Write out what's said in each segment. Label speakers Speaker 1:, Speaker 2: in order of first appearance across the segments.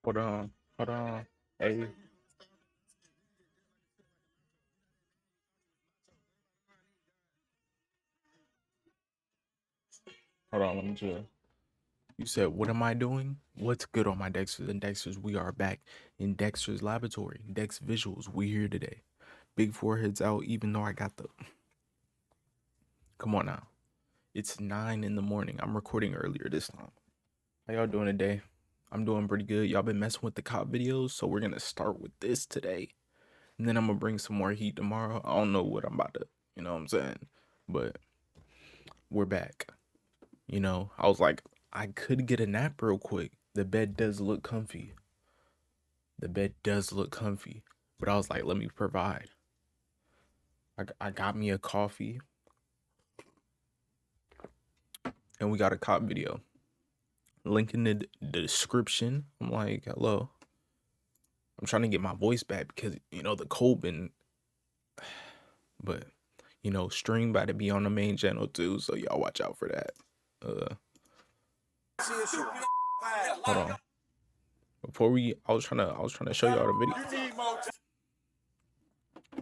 Speaker 1: Hold on. Hold on. Hey. Hold on. Let me just. You said, what am I doing? What's good on my Dexters and Dexters? We are back in Dexter's laboratory. Dex Visuals. We here today. Big foreheads out, even though I got the. Come on now. It's 9 in the morning. I'm recording earlier this time. How y'all doing today? I'm doing pretty good. Y'all been messing with the cop videos, so we're gonna start with this today. And then I'm gonna bring some more heat tomorrow. I don't know what I'm about to, you know what I'm saying? But we're back. You know, I was like, I could get a nap real quick. The bed does look comfy. The bed does look comfy. But I was like, let me provide. I got me a coffee. And we got a cop video. Link in the description. I'm like, hello. I'm trying to get my voice back because, you know, the cold been. But, you know, stream about to be on the main channel too. So y'all watch out for that. Hold on. Before I was trying to show y'all the video.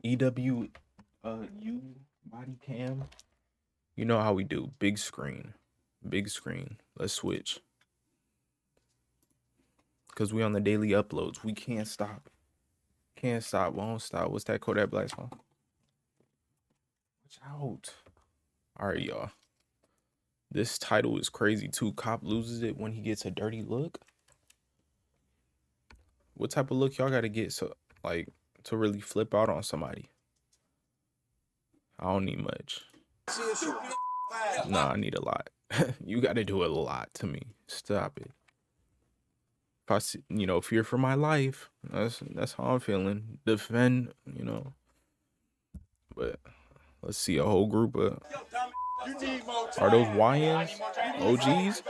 Speaker 1: EW U body cam. You know how we do. Big screen. Big screen. Let's switch. Cause we on the daily uploads. We can't stop. Can't stop. Won't stop. What's that Kodak Black song? Watch out. Alright, y'all. This title is crazy too. Cop loses it when he gets a dirty look. What type of look y'all gotta get so like to really flip out on somebody? I don't need much. Nah, I need a lot. You gotta do a lot to me. Stop it. If I see, you know, fear for my life, that's how I'm feeling. Defend, you know. But let's see a whole group of. Are those YNs? OGs?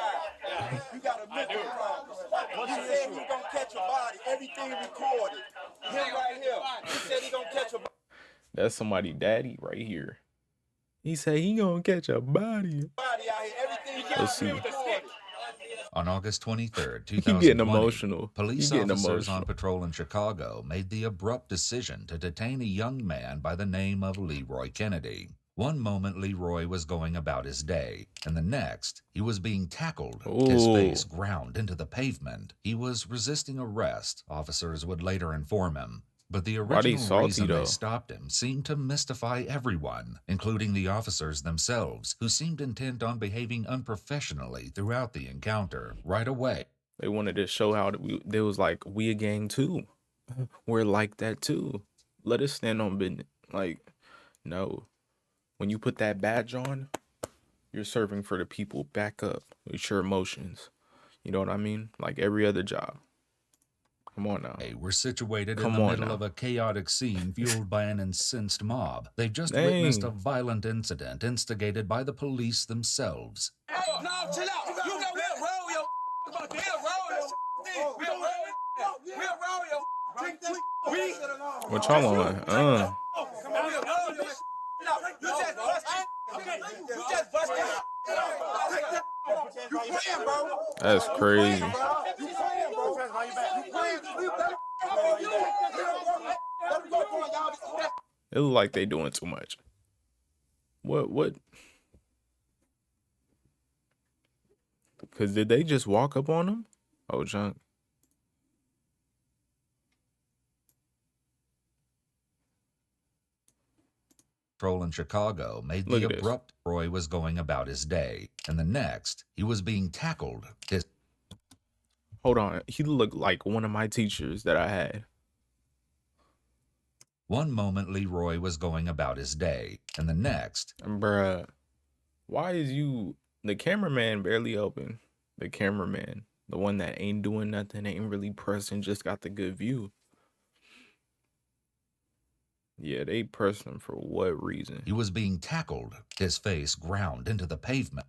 Speaker 1: That's somebody daddy right here. He said he gonna catch a body. Let's see.
Speaker 2: On August 23rd,
Speaker 1: He getting
Speaker 2: 2020,
Speaker 1: emotional.
Speaker 2: police officers on patrol in Chicago made the abrupt decision to detain a young man by the name of Leroy Kennedy. One moment Leroy was going about his day, and the next, he was being tackled, his face ground into the pavement. He was resisting arrest, officers would later inform him. But the original reason they stopped him seemed to mystify everyone, including the officers themselves, who seemed intent on behaving unprofessionally throughout the encounter. Right away,
Speaker 1: they wanted to show how they was like, we a gang too. We're like that too. Let us stand on business. Like, no. When you put that badge on, you're serving for the people. Back up with your emotions. You know what I mean? Like every other job. Come on now.
Speaker 2: We're situated in the middle of a chaotic scene fueled by an incensed mob. They've just witnessed a violent incident instigated by the police themselves.
Speaker 3: No, chill out. You know we'll roll your about to we'll roll your
Speaker 1: what y'all on? That's crazy. It look like they doing too much. What? Cause did they just walk up on him? Oh, junk.
Speaker 2: Patrol in Chicago made the abrupt Roy was going about his day, and the next he was being tackled.
Speaker 1: Hold on, he looked like one of my teachers that I had.
Speaker 2: One moment Leroy was going about his day, and the next,
Speaker 1: bruh, why is the cameraman barely helping? The cameraman, the one that ain't doing nothing, ain't really pressing, just got the good view. Yeah, they pressed him for what reason?
Speaker 2: He was being tackled, his face ground into the pavement.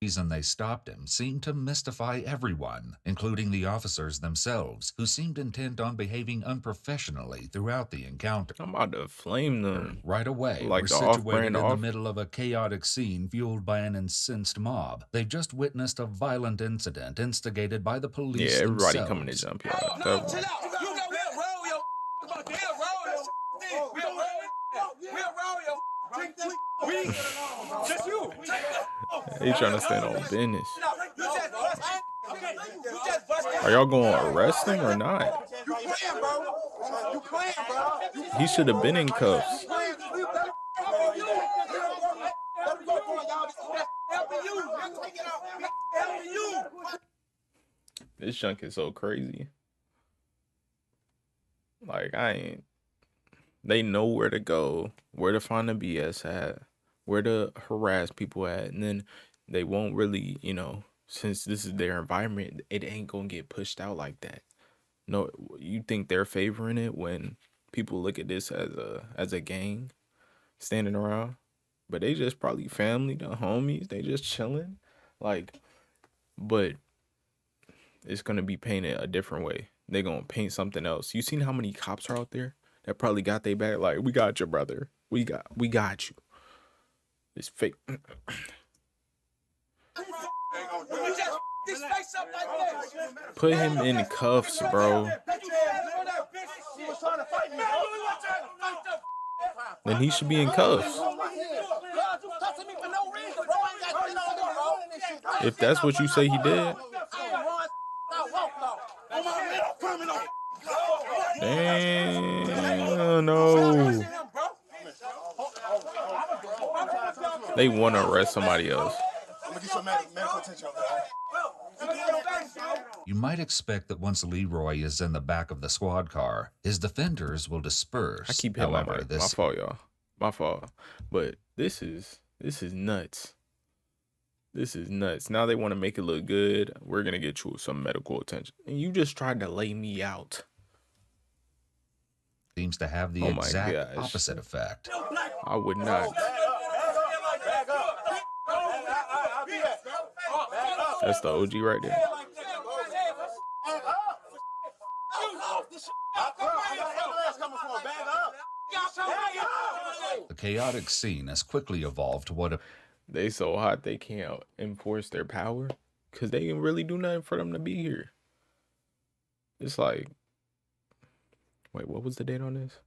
Speaker 2: reason they stopped him seemed to mystify everyone, including the officers themselves, who seemed intent on behaving unprofessionally throughout the encounter.
Speaker 1: I'm about to flame them.
Speaker 2: Right away,
Speaker 1: Like
Speaker 2: we're
Speaker 1: the
Speaker 2: situated
Speaker 1: off-brand
Speaker 2: in the
Speaker 1: off.
Speaker 2: middle of a chaotic scene fueled by an incensed mob. They've just witnessed a violent incident instigated by the
Speaker 1: Yeah,
Speaker 2: police
Speaker 1: everybody
Speaker 2: themselves.
Speaker 1: coming to jump y'all.
Speaker 3: No, chill out. You know we'll roll your about to we'll roll your we just you.
Speaker 1: They trying to stand on business.
Speaker 3: You just busted.
Speaker 1: Are y'all going to arrest him or not?
Speaker 3: You playing, bro. You playing, bro.
Speaker 1: He should have been in cuffs. This junk is so crazy. Like, they know where to go, where to find the BS at, where to harass people at, and then they won't really, since this is their environment, it ain't gonna get pushed out like that. No, you think they're favoring it when people look at this as a gang standing around, but they just probably family, the homies, they just chilling, like, but it's gonna be painted a different way. They're gonna paint something else. You seen how many cops are out there that probably got their back? Like, we got your brother. We got you. It's fake. Put him in cuffs, bro. Then he should be in cuffs. If that's what you say he did. Damn, no. They want to arrest somebody else.
Speaker 2: You might expect that once Leroy is in the back of the squad car, his defenders will disperse.
Speaker 1: I keep hitting my
Speaker 2: However,
Speaker 1: mic. My fault, y'all. My fault. But this is nuts. This is nuts. Now they want to make it look good. We're going to get you some medical attention. And you just tried to lay me out.
Speaker 2: Seems to have the exact opposite effect.
Speaker 1: I would not. That's the OG right there.
Speaker 2: The chaotic scene has quickly evolved to what
Speaker 1: they so hot they can't enforce their power because they can really do nothing for them to be here. It's like, wait, what was the date on this?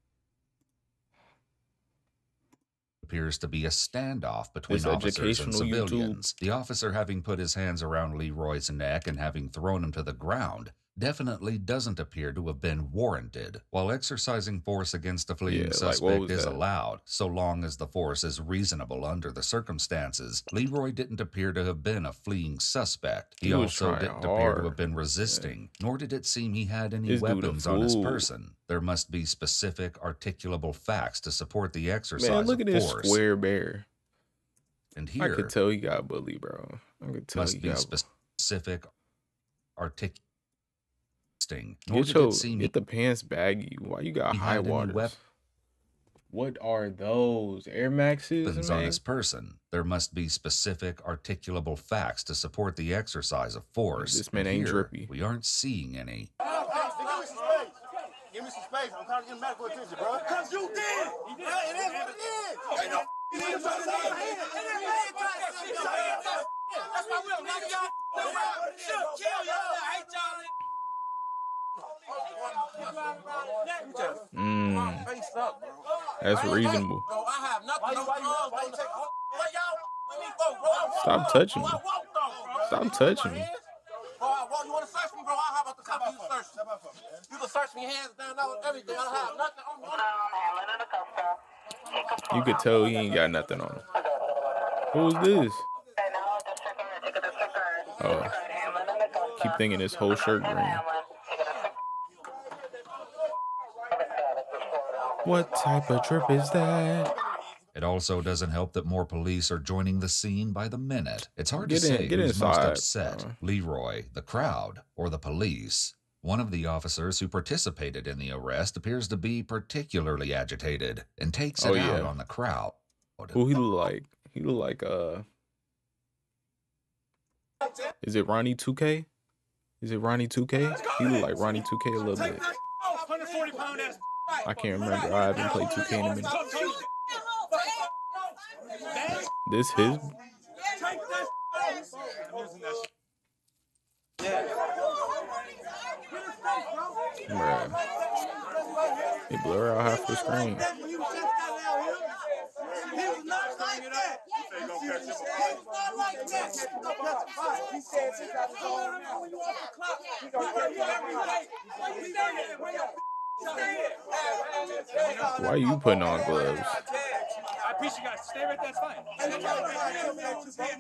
Speaker 2: appears to be a standoff between officers and civilians.
Speaker 1: YouTube.
Speaker 2: The officer having put his hands around Leroy's neck and having thrown him to the ground definitely doesn't appear to have been warranted. While exercising force against a fleeing suspect is allowed, so long as the force is reasonable under the circumstances, Leroy didn't appear to have been a fleeing suspect. He also didn't appear to have been resisting, nor did it seem he had any weapons on his person. There must be specific, articulable facts to support the exercise of force.
Speaker 1: Man, look at this square bear.
Speaker 2: And here,
Speaker 1: I could tell he got bullied, bro. I could tell
Speaker 2: must be specific, articulable.
Speaker 1: Get the pants baggy. Why you got high waters? What are those? Air Maxes,
Speaker 2: on his person. There must be specific, articulable facts to support the exercise of force.
Speaker 1: This man ain't drippy.
Speaker 2: We aren't seeing any.
Speaker 3: Give me some space. I'm trying to get medical attention, bro. Because you did. It is what it is. Ain't no that's why we don't like y'all. Kill y'all. I hate y'all.
Speaker 1: That's reasonable.
Speaker 3: Bro, I have nothing.
Speaker 1: Stop touching me. Stop touching me.
Speaker 3: Bro, you want to search me, bro? I'll have the cop. You search me. You can search me hands down, everything. I don't have nothing.
Speaker 1: You could tell he ain't got nothing on him. Who's this? Oh, keep thinking his whole shirt green. What type of trip is that?
Speaker 2: It also doesn't help that more police are joining the scene by the minute. It's hard to say
Speaker 1: get
Speaker 2: who's
Speaker 1: inside,
Speaker 2: most upset, Leroy, the crowd, or the police. One of the officers who participated in the arrest appears to be particularly agitated and takes it out on the crowd.
Speaker 1: Who he look like? He look like Is it Ronnie 2K? Is it Ronnie 2K? He look like Ronnie 2K a little bit.
Speaker 3: 140-pound ass.
Speaker 1: I can't remember. I haven't played 2K in a minute. This his? Bruh. They blur out half the screen. Why are you putting on gloves?
Speaker 3: I appreciate you guys. Stay right there. It's fine.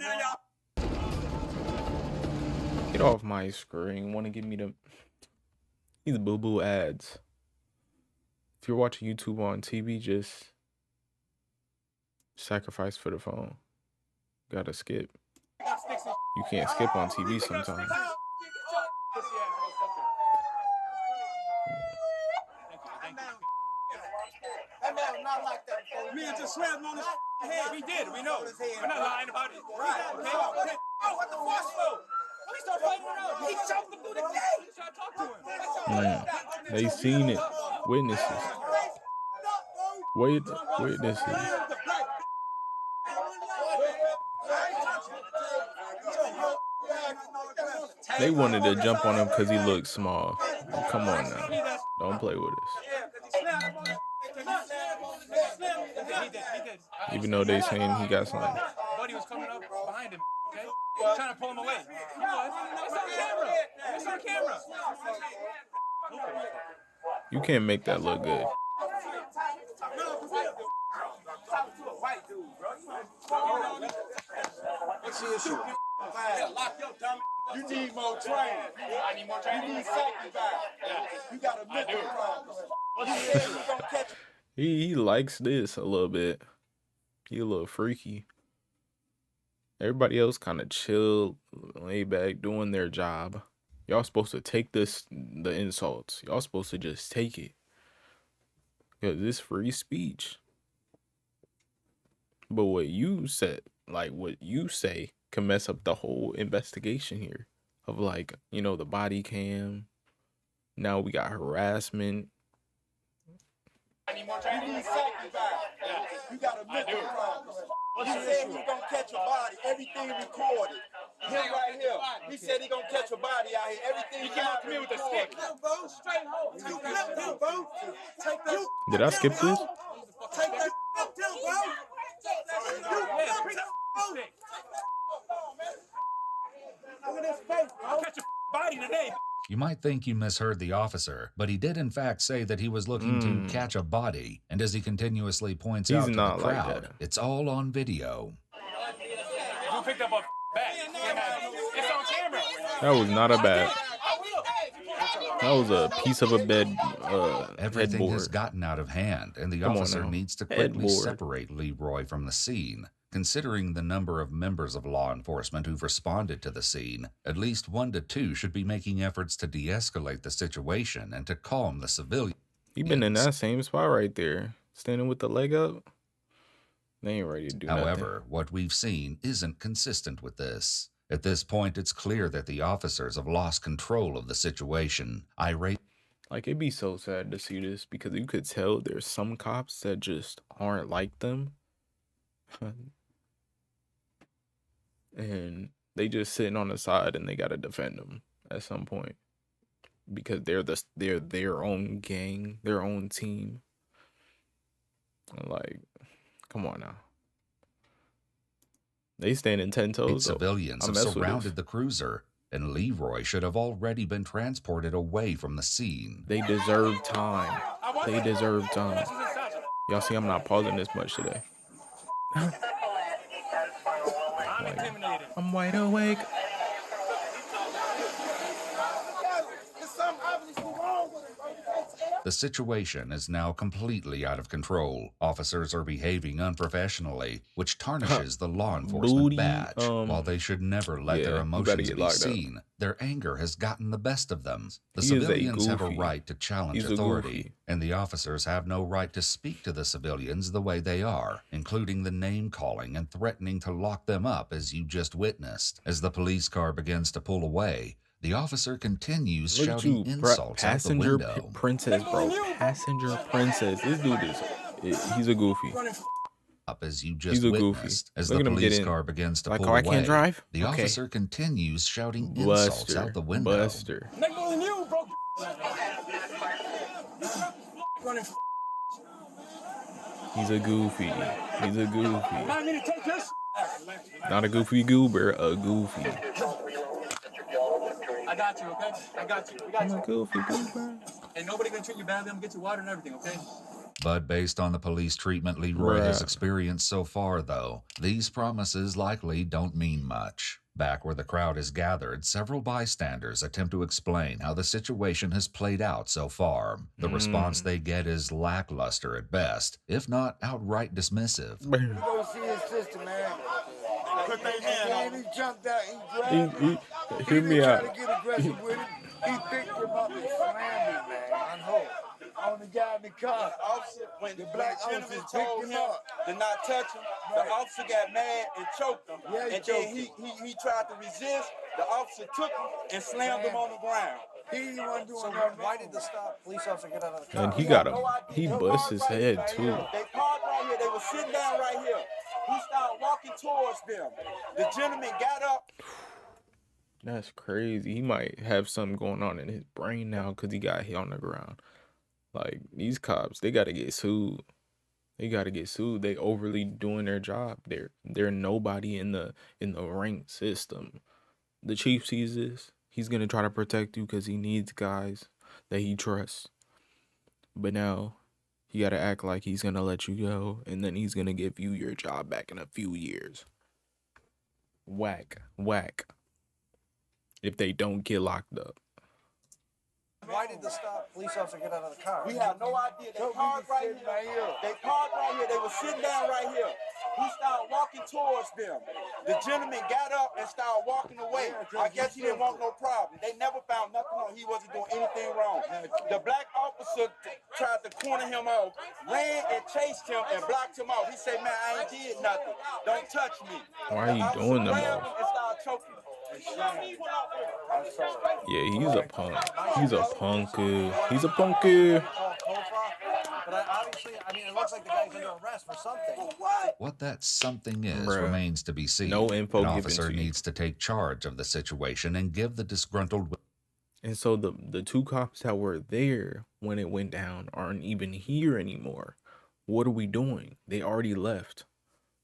Speaker 1: Get off my screen. Want to give me these boo-boo ads. If you're watching YouTube on TV, just sacrifice for the phone. Gotta skip. You can't skip on TV sometimes.
Speaker 3: Me and just slammed on his head. We did. We know. We're not lying about it. Right. Okay? Oh, what the fuck for? He started fighting around. He choked him through the gate. He tried to talk to him.
Speaker 1: They seen it. Witnesses. Witnesses. They wanted to jump on him because he looked small. Come on now. Don't play with us. Even though they saying he got something.
Speaker 3: Buddy was coming up behind him, okay? Trying to pull him away. He was. It's on camera. It's on camera.
Speaker 1: You can't make that look good.
Speaker 4: What's the issue? You need more training.
Speaker 3: I need more training.
Speaker 4: You need safety back. You got a mental problem.
Speaker 1: He likes this a little bit. He a little freaky. Everybody else kind of chill, laid back, doing their job. Y'all supposed to take the insults. Y'all supposed to just take it. Because it's free speech. But what you said, like what you say, can mess up the whole investigation here. Of like, you know, the body cam. Now we got harassment.
Speaker 3: I need more training.
Speaker 4: You need safety back. You got a mental problem. He said he gonna catch a body. Everything recorded. Him right here. He said he gonna catch a body out here. Everything
Speaker 3: He came up to me with a stick.
Speaker 1: Did I skip this?
Speaker 4: Take that up,
Speaker 3: I'll catch a body today.
Speaker 2: You might think you misheard the officer, but he did in fact say that he was looking to catch a body, and as he continuously points out to the
Speaker 1: not like
Speaker 2: crowd,
Speaker 1: that.
Speaker 2: it's all on video.
Speaker 3: You picked up a bag. It's on camera.
Speaker 1: That was not a bag. That was a piece of a bed
Speaker 2: Everything has
Speaker 1: headboard.
Speaker 2: gotten out of hand, and the
Speaker 1: Come on
Speaker 2: officer
Speaker 1: now.
Speaker 2: needs to quickly
Speaker 1: Headboard.
Speaker 2: separate Leroy from the scene. Considering the number of members of law enforcement who've responded to the scene, at least 1 to 2 should be making efforts to de-escalate the situation and to calm the civilians.
Speaker 1: He been in that same spot right there, standing with the leg up. They ain't ready to do
Speaker 2: However, what we've seen isn't consistent with this. At this point, it's clear that the officers have lost control of the situation. Irate
Speaker 1: Like, it'd be so sad to see this because you could tell there's some cops that just aren't like them. And they just sitting on the side and they gotta defend them at some point. Because they're their own gang, their own team. Like, come on now. They standing 10 toes. though.
Speaker 2: civilians
Speaker 1: I
Speaker 2: have
Speaker 1: mess with
Speaker 2: surrounded
Speaker 1: this.
Speaker 2: the cruiser, and Leroy should have already been transported away from the scene.
Speaker 1: They deserve time. They deserve time. Y'all see I'm not pausing this much today.
Speaker 3: I'm intimidated.
Speaker 1: I'm wide awake.
Speaker 4: There's something obviously wrong with him, bro. You can't tell.
Speaker 2: The situation is now completely out of control. Officers are behaving unprofessionally, which tarnishes the law enforcement
Speaker 1: Booty,
Speaker 2: badge. While they should never let their
Speaker 1: yeah, you better
Speaker 2: emotions
Speaker 1: get
Speaker 2: be
Speaker 1: locked up.
Speaker 2: seen, their anger has gotten the best of them. The
Speaker 1: He is a
Speaker 2: civilians have a
Speaker 1: goofy.
Speaker 2: right to challenge
Speaker 1: He's a
Speaker 2: authority,
Speaker 1: goofy.
Speaker 2: and the officers have no right to speak to the civilians the way they are, including the name-calling and threatening to lock them up as you just witnessed. As the police car begins to pull away, the officer continues
Speaker 1: Look at
Speaker 2: shouting
Speaker 1: you,
Speaker 2: insults out the
Speaker 1: passenger
Speaker 2: window.
Speaker 1: princess, bro. Passenger princess. This dude he's a goofy.
Speaker 2: Up as you
Speaker 1: He's
Speaker 2: just
Speaker 1: a goofy.
Speaker 2: witnessed. As
Speaker 1: Look
Speaker 2: the
Speaker 1: at him get
Speaker 2: police
Speaker 1: in.
Speaker 2: car begins to
Speaker 1: Like,
Speaker 2: pull
Speaker 1: oh, I
Speaker 2: away,
Speaker 1: can't drive?
Speaker 2: the
Speaker 1: Okay.
Speaker 2: officer continues shouting insults out the window.
Speaker 1: Buster.
Speaker 3: Make more than you, bro.
Speaker 1: He's a goofy. He's a goofy.
Speaker 3: I need to take this.
Speaker 1: Not a goofy goober, a goofy.
Speaker 3: I got you, okay? I got you. We got
Speaker 1: I'm a
Speaker 3: you.
Speaker 1: goofy goober.
Speaker 3: Ain't nobody gonna treat you badly. I'm gonna get you water and everything, okay?
Speaker 2: But based on the police treatment Leroy has
Speaker 1: Bruh.
Speaker 2: experienced so far, though, these promises likely don't mean much. Back where the crowd is gathered, several bystanders attempt to explain how the situation has played out so far. The response they get is lackluster at best, if not outright dismissive.
Speaker 5: You go see his sister, man.
Speaker 3: Put their
Speaker 5: And
Speaker 3: hand
Speaker 5: then
Speaker 3: on
Speaker 5: he jumped out, he grabbed him.
Speaker 1: Hear me
Speaker 5: He
Speaker 1: out.
Speaker 5: tried to get aggressive with him. He picked him up and slammed him, man. On the guy in the car.
Speaker 4: Officer, when
Speaker 5: The
Speaker 4: the
Speaker 5: black
Speaker 4: gentleman
Speaker 5: officer
Speaker 4: told
Speaker 5: picked
Speaker 4: him
Speaker 5: him up.
Speaker 4: to not touch him, the officer got mad and choked him.
Speaker 5: Yeah, he
Speaker 4: and
Speaker 5: choked
Speaker 4: then he tried to resist. The officer took him and slammed him on the ground.
Speaker 5: He wasn't doing
Speaker 6: So
Speaker 5: nothing
Speaker 6: why
Speaker 5: wrong.
Speaker 6: did the police officer get out of the car?
Speaker 1: And he got him. He bust his head too.
Speaker 4: They parked right here. They were sitting down right here. He started walking towards them. The gentleman got up.
Speaker 1: That's crazy. He might have something going on in his brain now because he got hit on the ground. Like, these cops, they gotta get sued. They gotta get sued. They overly doing their job. They're nobody in the rank system. The chief sees this. He's gonna try to protect you because he needs guys that he trusts. But now you gotta act like he's gonna let you go, and then he's gonna give you your job back in a few years. Whack, whack. If they don't get locked up.
Speaker 6: Why did the police officer get out of the car?
Speaker 4: We have no idea. They parked right here. They parked right here. They were sitting down right here. He started walking towards them. The gentleman got up and started walking away. I guess he didn't want no problem. They never found nothing on. He wasn't doing anything wrong. The black officer tried to corner him off, ran and chased him and blocked him off. He said, "Man, I ain't did nothing. Don't touch me."
Speaker 1: Why are you doing them
Speaker 4: grabbed
Speaker 1: all?
Speaker 4: him and started choking him.
Speaker 1: Yeah, he's a punk. He's a punker. He's a punker.
Speaker 6: But obviously, it looks like the guy's under arrest for something.
Speaker 2: What that something is
Speaker 1: Bruh.
Speaker 2: remains to be seen.
Speaker 1: No info
Speaker 2: An
Speaker 1: given
Speaker 2: officer
Speaker 1: to you.
Speaker 2: needs to take charge of the situation and give the disgruntled
Speaker 1: And so the two cops that were there when it went down aren't even here anymore. What are we doing? They already left.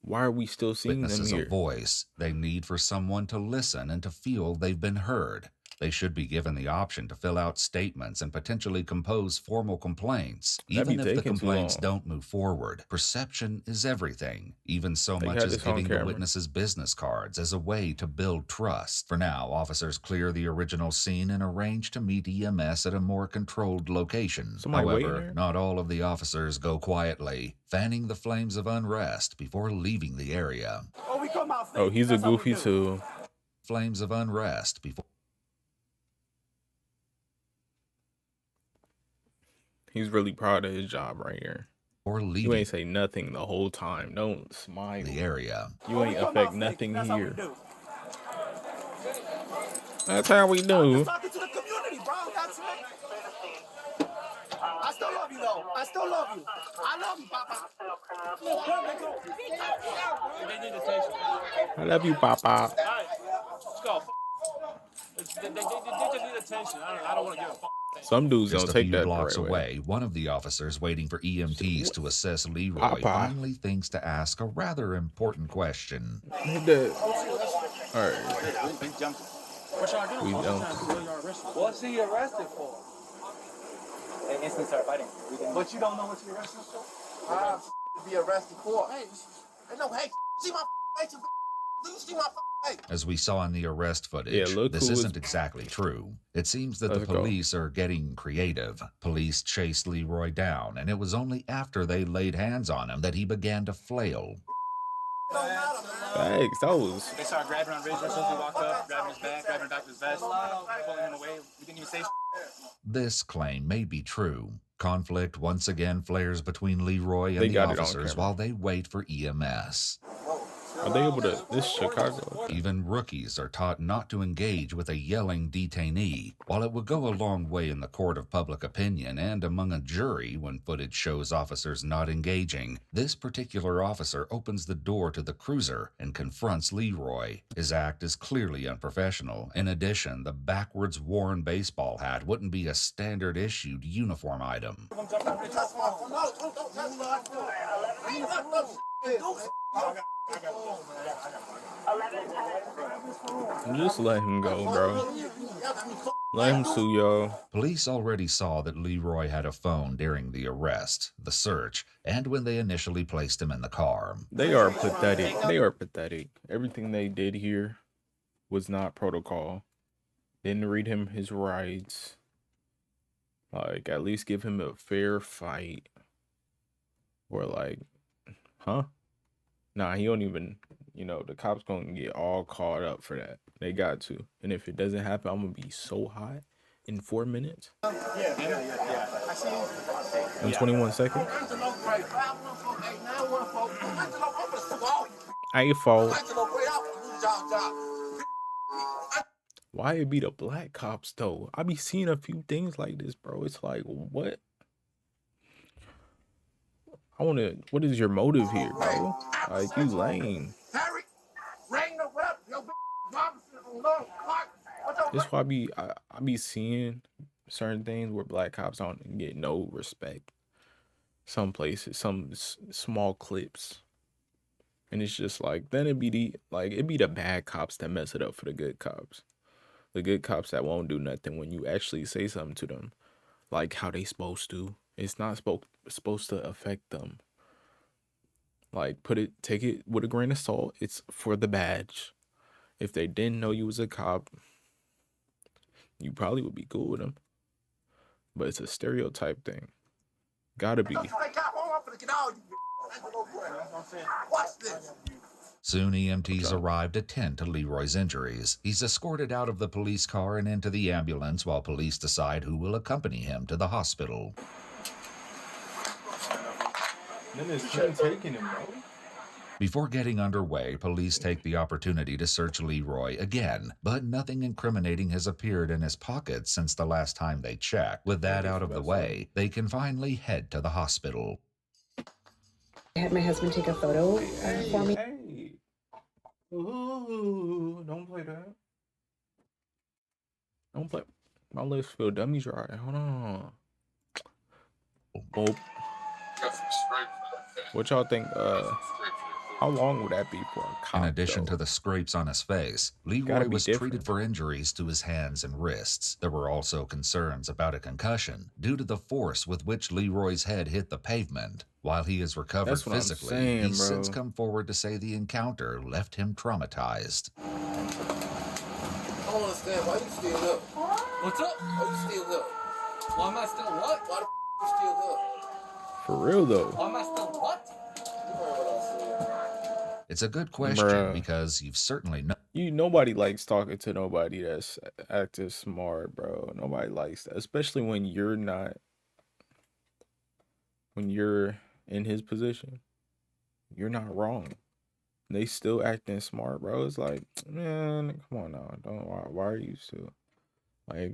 Speaker 1: Why are we still seeing them
Speaker 2: witnesses a
Speaker 1: here?
Speaker 2: voice. They need for someone to listen and to feel they've been heard. They should be given the option to fill out statements and potentially compose formal complaints.
Speaker 1: That'd be
Speaker 2: Even if the
Speaker 1: taking too
Speaker 2: complaints
Speaker 1: long.
Speaker 2: don't move forward, perception is everything, even so
Speaker 1: They
Speaker 2: much
Speaker 1: had
Speaker 2: as
Speaker 1: this on
Speaker 2: giving the
Speaker 1: camera.
Speaker 2: witnesses business cards as a way to build trust. For now, officers clear the original scene and arrange to meet EMS at a more controlled location.
Speaker 1: Somebody waiting
Speaker 2: However,
Speaker 1: there?
Speaker 2: not all of the officers go quietly, fanning the flames of unrest before leaving the area.
Speaker 3: Oh, we come out.
Speaker 1: Oh, he's a
Speaker 3: That's how we
Speaker 1: goofy
Speaker 3: do.
Speaker 1: too.
Speaker 2: Flames of unrest before
Speaker 1: He's really proud of his job right here. You
Speaker 2: leaving
Speaker 1: ain't say nothing the whole time. Don't smile.
Speaker 2: the area.
Speaker 1: You ain't affect nothing
Speaker 3: That's how we
Speaker 1: here.
Speaker 3: do.
Speaker 1: That's how we do.
Speaker 3: Talking to the community, bro. That's it. I still love you, though. I still love you. I love you, Papa. They need attention.
Speaker 1: I love you, Papa.
Speaker 3: All right, let's go. They just need attention. I don't want to give a fuck.
Speaker 1: Some dudes
Speaker 2: Just
Speaker 1: don't
Speaker 2: a
Speaker 1: take
Speaker 2: few
Speaker 1: that the
Speaker 2: blocks
Speaker 1: right way.
Speaker 2: away, one of the officers waiting for EMTs to assess Leroy
Speaker 1: Papa.
Speaker 2: finally thinks to ask a rather important question.
Speaker 1: All right.
Speaker 3: What y'all doing?
Speaker 1: We
Speaker 3: All the
Speaker 1: don't.
Speaker 3: time, people y'all arrested.
Speaker 6: What's he arrested for?
Speaker 7: They instantly started fighting.
Speaker 6: But you don't know what you're arrested for?
Speaker 5: To be arrested for.
Speaker 7: Hey, no, hey, see my face? Do you see my
Speaker 2: As we saw in the arrest footage,
Speaker 1: Yeah, look
Speaker 2: this
Speaker 1: who is-
Speaker 2: isn't exactly true. It seems that the
Speaker 1: Let's go.
Speaker 2: police are getting creative. Police chased Leroy down, and it was only after they laid hands on him that he began to flail.
Speaker 1: Thanks. That was
Speaker 7: They started grabbing on Ridge. Sophie walked up, grabbing his back, grabbing Doctor's vest, pulling him away. We didn't even say.
Speaker 2: This claim may be true. Conflict once again flares between Leroy
Speaker 1: They
Speaker 2: and the
Speaker 1: got it on
Speaker 2: officers
Speaker 1: camera.
Speaker 2: while they wait for EMS.
Speaker 1: Are they able to? This is Chicago.
Speaker 2: Even rookies are taught not to engage with a yelling detainee. While it would go a long way in the court of public opinion and among a jury when footage shows officers not engaging, this particular officer opens the door to the cruiser and confronts Leroy. His act is clearly unprofessional. In addition, the backwards worn baseball hat wouldn't be a standard issued uniform item.
Speaker 1: Just let him go, bro. Let him sue y'all.
Speaker 2: Police already saw that Leroy had a phone during the arrest, the search, and when they initially placed him in the car.
Speaker 1: They are pathetic. They are pathetic. Everything they did here was not protocol. Didn't read him his rights. Like, at least give him a fair fight. Or like, huh? Nah, he don't even, the cops gonna get all caught up for that. They got to. And if it doesn't happen, I'm gonna be so hot in 4 minutes. In 21 seconds. I ain't fault. Why it be the black cops though? I be seeing a few things like this, bro. It's like, what? What is your motive here, bro? Like, you lame. This why I be seeing certain things where black cops don't get no respect. Some places, some small clips. And it's just like, then it'd be the bad cops that mess it up for the good cops. The good cops that won't do nothing when you actually say something to them. Like how they supposed to. It's not supposed to affect them. Like, take it with a grain of salt. It's for the badge. If they didn't know you was a cop, you probably would be cool with them. But it's a stereotype thing. Gotta be.
Speaker 2: Soon EMTs arrive to tend to Leroy's injuries. He's escorted out of the police car and into the ambulance while police decide who will accompany him to the hospital.
Speaker 1: Then it's taking him, bro.
Speaker 2: Before getting underway, police take the opportunity to search Leroy again, but nothing incriminating has appeared in his pocket since the last time they checked. With that out of the way, they can finally head to the hospital.
Speaker 8: I had my husband take a photo for me.
Speaker 1: Hey. Ooh, don't play that. Don't play. My lips feel dummy dry. Hold on. Oh. What y'all think? How long would that be for a cop?
Speaker 2: In addition to the scrapes on his face, Leroy was
Speaker 1: different.
Speaker 2: treated for injuries to his hands and wrists. There were also concerns about a concussion due to the force with which Leroy's head hit the pavement. While he has recovered
Speaker 1: That's what I'm
Speaker 2: physically,
Speaker 1: saying,
Speaker 2: he's
Speaker 1: bro.
Speaker 2: since come forward to say the encounter left him traumatized.
Speaker 9: I don't understand why you still here.
Speaker 3: What's up?
Speaker 9: Why you still here?
Speaker 3: Why am I still what?
Speaker 9: Why the you still here?
Speaker 1: For real though.
Speaker 3: Why am I still what?
Speaker 9: You heard what I said.
Speaker 2: It's a good question
Speaker 1: Bruh.
Speaker 2: because you've certainly
Speaker 1: Nobody likes talking to nobody that's acting smart, bro. Nobody likes that, especially when you're in his position. You're not wrong. They still acting smart, bro. It's like, man, come on now. Why are you still like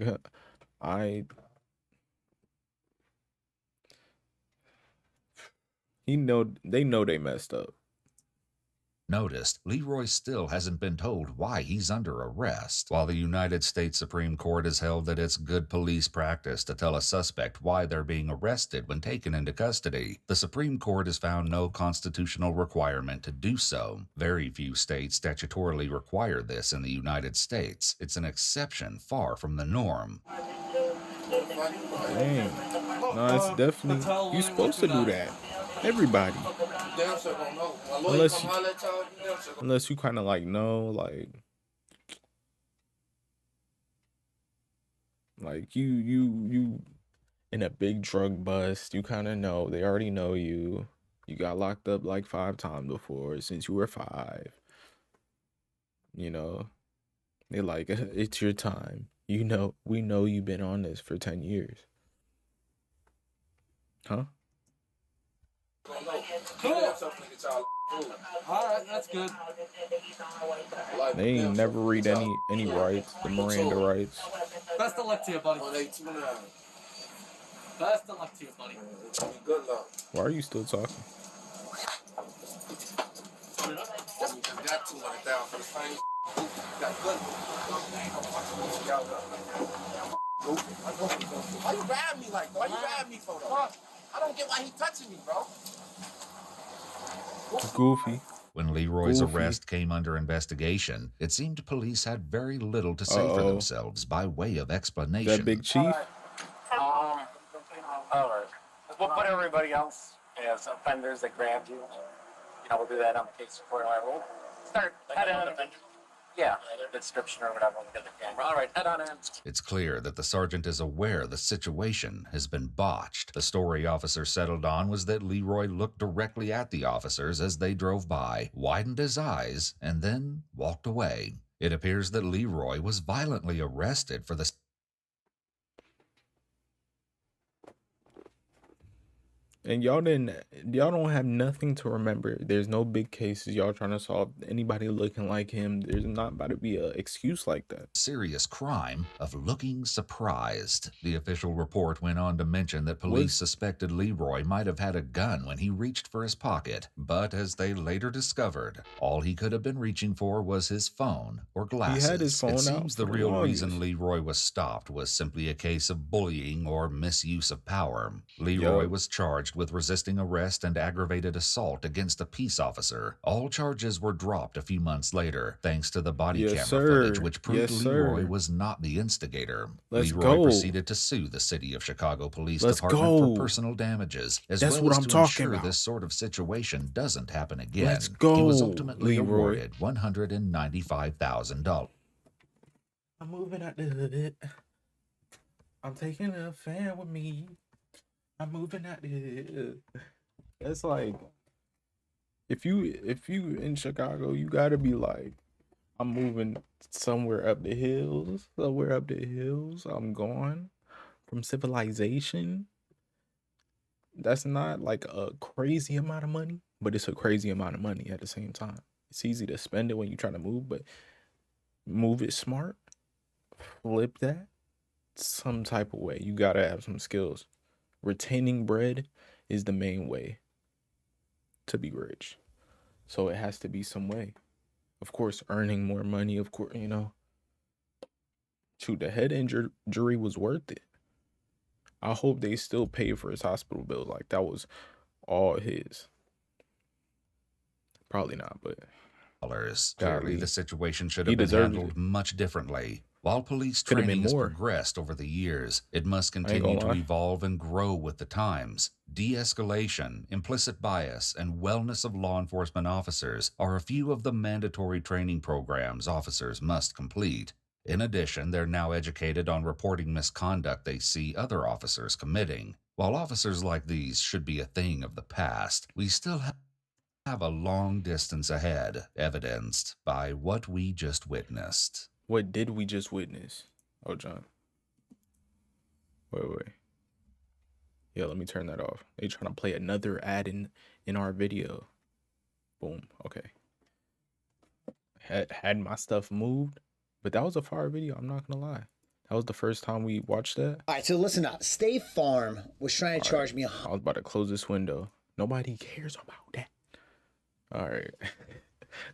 Speaker 1: they know they messed up.
Speaker 2: noticed, Leroy still hasn't been told why he's under arrest. While the United States Supreme Court has held that it's good police practice to tell a suspect why they're being arrested when taken into custody, the Supreme Court has found no constitutional requirement to do so. Very few states statutorily require this in the United States. It's an exception far from the norm.
Speaker 1: Dang. No, it's definitely, you're supposed to do that. Everybody.
Speaker 9: damn sure don't know. My lawyer
Speaker 1: Unless
Speaker 9: come
Speaker 1: you,
Speaker 9: holler at y'all, you damn sure
Speaker 1: unless you kind of like know, like you in a big drug bust, you kind of know. They already know you. You got locked up like 5 times before since you were 5. You know, they like it's your time. You know, we know you've been on this for 10 years. Huh?
Speaker 9: don't know. Cool. Damn sure finna get y'all food.
Speaker 6: Alright, that's good.
Speaker 9: Like,
Speaker 1: They ain't
Speaker 9: damn sure
Speaker 1: never
Speaker 9: finna
Speaker 1: read
Speaker 9: get y'all
Speaker 1: any rights, the
Speaker 9: What's
Speaker 1: Miranda
Speaker 9: up?
Speaker 1: rights.
Speaker 6: Best of luck to you, buddy.
Speaker 9: 1829.
Speaker 6: Best of luck to you, buddy.
Speaker 9: Good luck.
Speaker 1: Why are you still talking?
Speaker 9: You just got 200,000 for the same. Got good. Why you grab me like that? Why you grab me for though? I don't get why he touching me, bro.
Speaker 1: Goofy.
Speaker 2: When Leroy's
Speaker 1: Goofy.
Speaker 2: arrest came under investigation, it seemed police had very little to say for themselves by way of
Speaker 1: That
Speaker 2: explanation.
Speaker 1: big chief?
Speaker 10: All right. We'll put everybody else as offenders that grabbed you. You know, we'll do that on the case report. All right, we'll start head on. Yeah, the description or whatever. We'll get the camera. All right, head on in.
Speaker 2: It's clear that the sergeant is aware the situation has been botched. The story officer settled on was that Leroy looked directly at the officers as they drove by, widened his eyes, and then walked away. It appears that Leroy was violently arrested for the
Speaker 1: And y'all don't have nothing to remember. There's no big cases y'all trying to solve. Anybody looking like him, there's not about to be an excuse like that.
Speaker 2: serious crime of looking surprised. The official report went on to mention that police suspected Leroy might have had a gun when he reached for his pocket, but as they later discovered, all he could have been reaching for was his phone or glasses.
Speaker 1: He had his phone
Speaker 2: it
Speaker 1: out
Speaker 2: seems
Speaker 1: for
Speaker 2: the
Speaker 1: the
Speaker 2: real
Speaker 1: longest.
Speaker 2: reason Leroy was stopped was simply a case of bullying or misuse of power. Leroy was charged with resisting arrest and aggravated assault against a peace officer. All charges were dropped a few months later, thanks to the body camera footage, which proved Leroy was not the instigator. Leroy proceeded to sue the City of Chicago Police Department for personal damages, as well as to ensure this sort of situation doesn't happen again. He was ultimately awarded $195,000.
Speaker 1: I'm moving out the hood. I'm taking a fan with me. I'm moving out the hood. It's like, if you in Chicago, you gotta be like, I'm moving somewhere up the hills. I'm gone from civilization. That's not like a crazy amount of money, but it's a crazy amount of money at the same time. It's easy to spend it when you're trying to move, but move it smart. Flip that some type of way. You gotta have some skills. Retaining bread is the main way to be rich. So it has to be some way. Of course, earning more money, of course, you know. Shoot, the head injury was worth it. I hope they still pay for his hospital bills. Like, that was all his. Probably not, but
Speaker 2: Clearly, the situation should have been handled much differently. While police training has progressed over the years, it must continue to evolve and grow with the times. De-escalation, implicit bias, and wellness of law enforcement officers are a few of the mandatory training programs officers must complete. In addition, they're now educated on reporting misconduct they see other officers committing. While officers like these should be a thing of the past, we still have a long distance ahead, evidenced by what we just witnessed.
Speaker 1: What did we just witness? Oh, John. Wait. Yeah, let me turn that off. They trying to play another ad in our video. Boom. Okay. Had my stuff moved, but that was a fire video. I'm not gonna lie. That was the first time we watched that.
Speaker 11: All right, so listen up. State Farm was trying to charge me.
Speaker 1: I was about to close this window. Nobody cares about that. All right.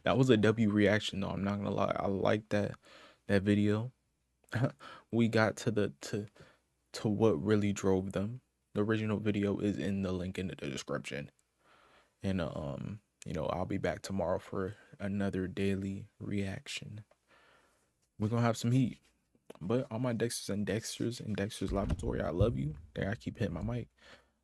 Speaker 1: That was a W reaction though. I'm not gonna lie. I like that video. We got to what really drove them. The original video is in the link in the description. And you know, I'll be back tomorrow for another daily reaction. We're gonna have some heat. But all my Dexters and Dexter's Laboratory, I love you. There, I keep hitting my mic.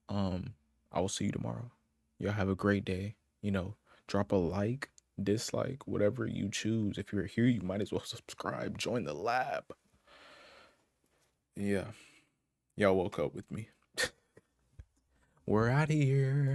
Speaker 1: I will see you tomorrow. Y'all have a great day. You know, drop a like, dislike, whatever you choose. If you're here, you might as well subscribe. Join the lab. Yeah. Y'all woke up with me. We're out of here.